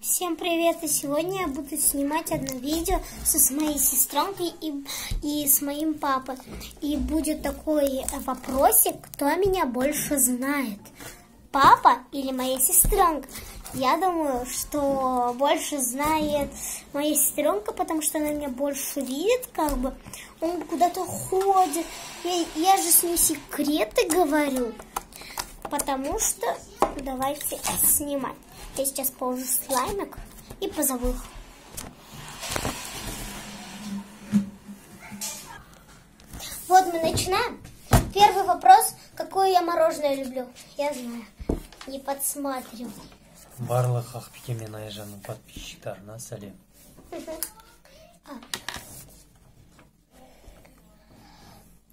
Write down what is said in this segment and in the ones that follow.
Всем привет! И сегодня я буду снимать одно видео с моей сестренкой и с моим папой. И будет такой вопросик, кто меня больше знает, папа или моя сестренка. Я думаю, что больше знает моя сестренка, потому что она меня больше видит, как бы. Он куда-то ходит. Я же с ней секреты говорю, потому что давайте снимать. Я сейчас положу слаймик и позову их. Вот мы начинаем. Первый вопрос. Какое я мороженое люблю? Я знаю. Не подсматривай. Барлық ақбике мен Айжанның подписчиктарына сәлем.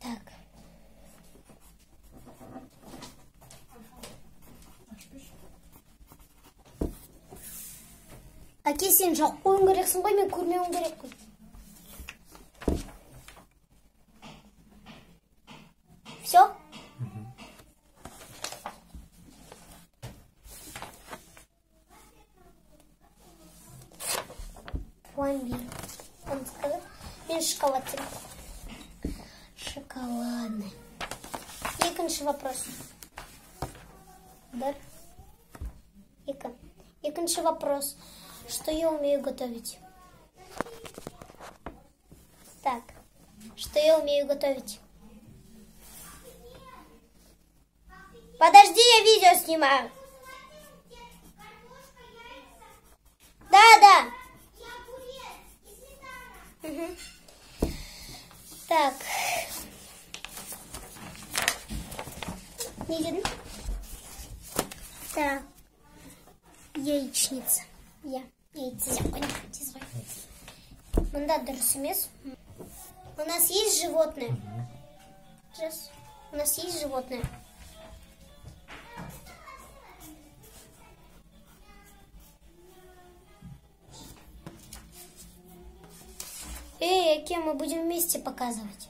Так. Әке, сен жоқ қоюың керексің ғой, мен көрмеуім керек қой. Все? Пломбир. Он сказал, мен шоколад. Шоколадный. Екінші вопрос. Да? Екінші вопрос. Что я умею готовить? Так, что я умею готовить? Подожди, я видео снимаю. Да. Угу. Так. Не видно? Так. Яичница. Яйца. У нас есть животное. У нас есть животное. Кем мы будем вместе показывать?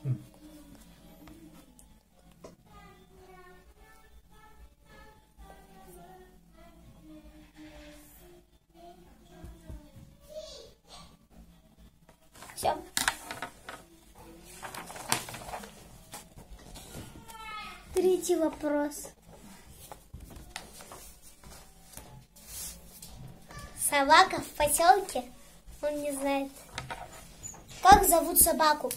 Все. Третий вопрос. Собака в поселке? Он не знает. Как зовут собаку?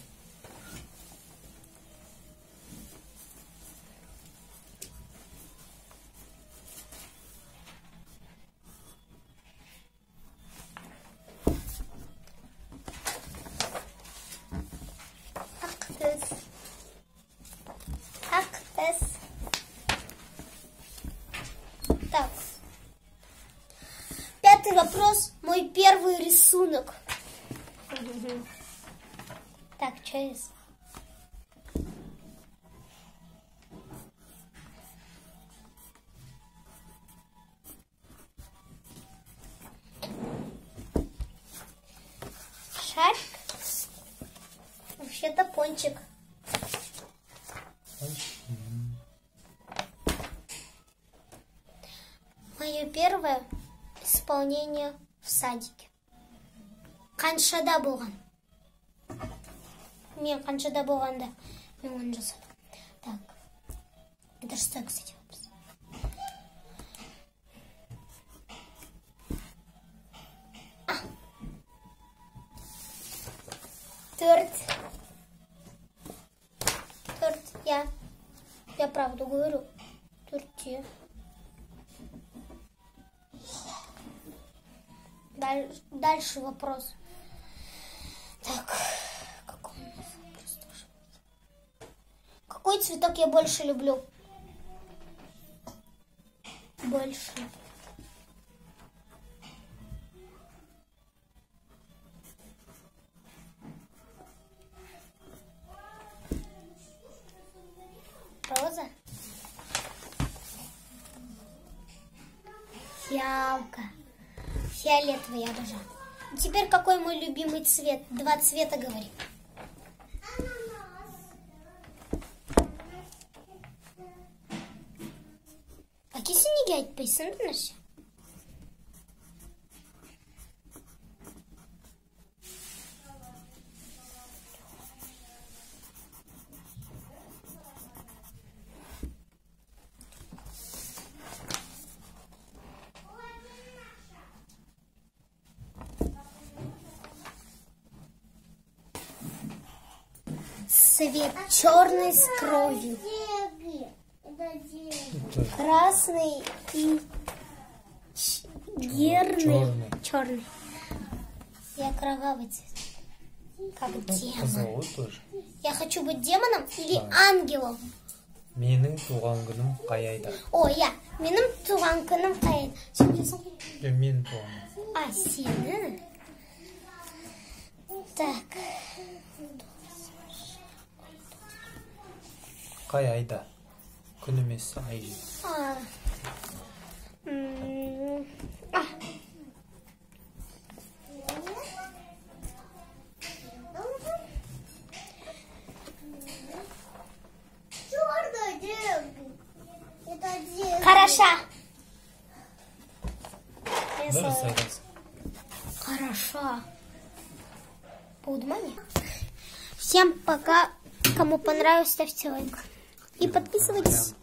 Актес. Так. Пятый вопрос. Мой первый рисунок. Так, что есть? Шарик? Вообще-то пончик. Мое первое исполнение в садике. Қаншада болған? Мен қаншада болғанда мен оны жасадым. Так. Это что, кстати, вопрос? Торт. Я правду говорю. Торте. Дальше вопрос. Так, какой у нас вопрос тоже? Какой цветок я больше люблю? Больше. Роза? Фиалка. Фиолетовый я обожаю. Теперь какой мой любимый цвет? Два цвета говори. Kesin gelip besin. цвет черный с кровью. Красный и герный. Черный. Я кровавый цвет. Как демон. Қызыл тоже. Я хочу быть демоном или ангелом? Менің туған күнім қай айда? О, я. Менің туған күнім қай айда? Сен білесің ғой? Мен туған. А, сені? Так. Қай айда? Күн емес, ай. Хороша. Дұрыс айтасың. Хороша. Поудумай. Всем пока. Кому понравилось, ставьте лайк. И подписывайтесь.